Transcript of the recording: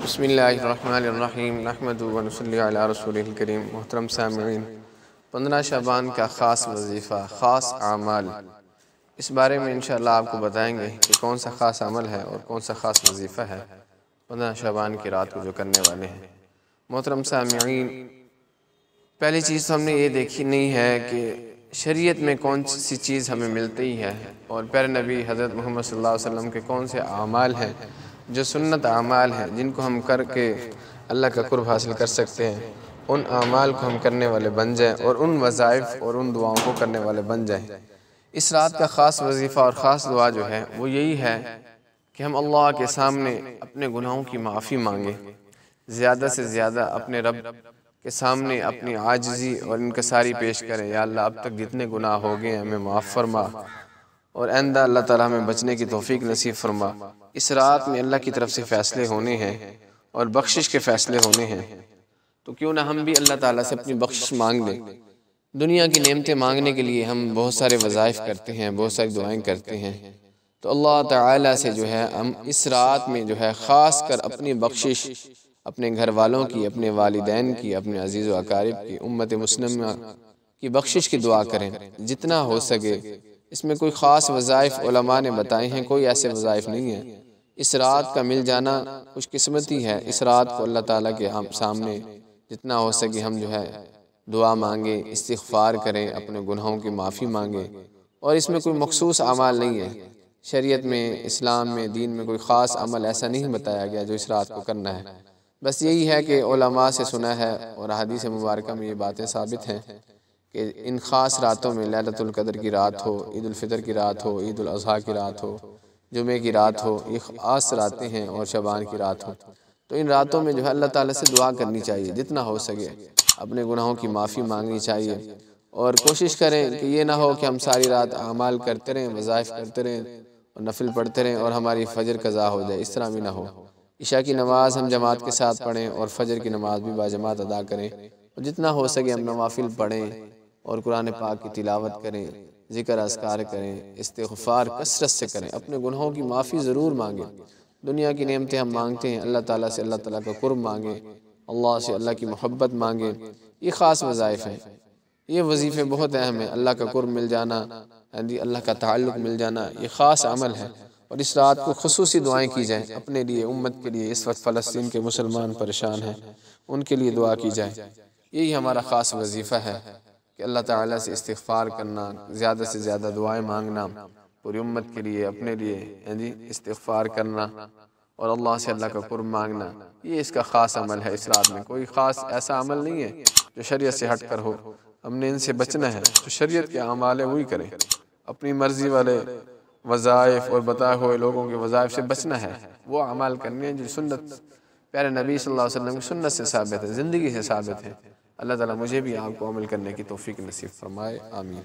بسم اللہ الرحمن الرحیم نحمدہ و نصلی علی رسولہ الکریم۔ محترم سامعین، 15 شعبان کا خاص وظیفہ، خاص اعمال، اس بارے میں انشاءاللہ آپ کو بتائیں گے کہ کون سا خاص عمل ہے اور کون سا خاص وظیفہ ہے 15 شعبان کی رات کو جو کرنے والے ہیں۔ محترم سامعین، پہلی چیز تو ہم نے یہ دیکھی نہیں ہے کہ شریعت میں کون سی چیز ہمیں ملتی ہے اور پیارے نبی حضرت محمد صلی اللہ علیہ وسلم کے کون سے اعمال ہیں جو سنت اعمال ہیں جن کو ہم کر کے اللہ کا قرب حاصل کر سکتے ہیں۔ ان اعمال کو ہم کرنے والے بن جائیں اور ان وظائف اور ان دعاؤں کو کرنے والے بن جائیں۔ اس رات کا خاص وظیفہ اور خاص دعا جو ہے وہ یہی ہے کہ ہم اللہ کے سامنے اپنے گناہوں کی معافی مانگیں، زیادہ سے زیادہ اپنے رب کے سامنے اپنی عاجزی اور انکساری پیش کریں۔ یا اللہ، اب تک جتنے گناہ ہو گئے ہیں ہمیں معاف فرما اور آئندہ اللہ تعالیٰ ہمیں بچنے کی توفیق نصیب فرما۔ اس رات میں اللہ کی طرف سے فیصلے ہونے ہیں اور بخشش کے فیصلے ہونے ہیں، تو کیوں نہ ہم بھی اللہ تعالیٰ سے اپنی بخشش مانگ لیں۔ دنیا کی نعمتیں مانگنے کے لیے ہم بہت سارے وظائف کرتے ہیں، بہت ساری دعائیں کرتے ہیں، تو اللہ تعالیٰ سے جو ہے ہم اس رات میں جو ہے خاص کر اپنی بخشش اپنے گھر والوں کی، اپنے والدین کی، اپنے عزیز و اقارب کی، امت مسلمہ کی بخشش کی دعا کریں جتنا ہو سکے۔ اس میں کوئی خاص وظائف علماء نے بتائے ہیں، کوئی ایسے وظائف نہیں ہیں۔ اس رات کا مل جانا خوش قسمتی ہے۔ اس رات کو اللہ تعالیٰ کے سامنے جتنا ہو سکے ہم جو ہے دعا مانگیں، استغفار کریں، اپنے گناہوں کی معافی مانگیں، اور اس میں کوئی مخصوص اعمال نہیں ہے۔ شریعت میں، اسلام میں، دین میں کوئی خاص عمل ایسا نہیں بتایا گیا جو اس رات کو کرنا ہے۔ بس یہی ہے کہ علماء سے سنا ہے اور حدیث مبارکہ میں یہ باتیں ثابت ہیں کہ ان خاص راتوں میں لیلۃ القدر کی رات ہو، عید الفطر کی رات ہو، عید الاضحیٰ کی رات ہو، جمعے کی رات ہو، یہ خاص راتیں ہیں، اور شعبان کی رات ہو، تو ان راتوں میں جو ہے اللہ تعالیٰ سے دعا کرنی چاہیے جتنا ہو سکے، اپنے گناہوں کی معافی مانگنی چاہیے، اور کوشش کریں کہ یہ نہ ہو کہ ہم ساری رات اعمال کرتے رہیں، وظائف کرتے رہیں اور نفل پڑھتے رہیں اور ہماری فجر قضا ہو جائے، اس طرح بھی نہ ہو۔ عشاء کی نماز ہم جماعت کے ساتھ پڑھیں اور فجر کی نماز بھی باجماعت ادا کریں، اور جتنا ہو سکے ہم نوافل پڑھیں اور قرآن پاک کی تلاوت کریں، ذکر اذکار کریں، استغفار کثرت سے کریں، اپنے گناہوں کی معافی ضرور مانگیں۔ دنیا کی نعمتیں ہم مانگتے ہیں، اللہ تعالیٰ سے اللہ تعالیٰ کا قرب مانگیں، اللہ سے اللہ کی محبت مانگیں، یہ خاص وظائف ہیں۔ یہ وظیفے بہت اہم ہیں، اللہ کا قرب مل جانا، اللہ کا تعلق مل جانا، یہ خاص عمل ہے، اور اس رات کو خصوصی دعائیں کی جائیں اپنے لیے، امت کے لیے۔ اس وقت فلسطین کے مسلمان پریشان ہیں، ان کے لیے دعا کی جائے۔ یہی ہمارا خاص وظیفہ ہے کہ اللہ تعالیٰ سے استغفار کرنا، زیادہ سے زیادہ دعائیں مانگنا، پوری امت کے لیے، اپنے لیے استغفار کرنا اور اللہ سے اللہ کا قرب مانگنا، یہ اس کا خاص عمل ہے۔ اس رات میں کوئی خاص ایسا عمل نہیں ہے جو شریعت سے ہٹ کر ہو، ہم نے ان سے بچنا ہے۔ جو شریعت کے اعمال ہیں وہی کریں، اپنی مرضی والے وظائف اور بتائے ہوئے لوگوں کے وظائف سے بچنا ہے، وہ اعمال کرنے ہیں جو سنت پیارے نبی صلی اللہ علیہ وسلم کی سنت سے ثابت ہے، زندگی سے ثابت ہے۔ اللہ تعالیٰ مجھے بھی آپ کو عمل کرنے کی توفیق نصیب فرمائے، آمین۔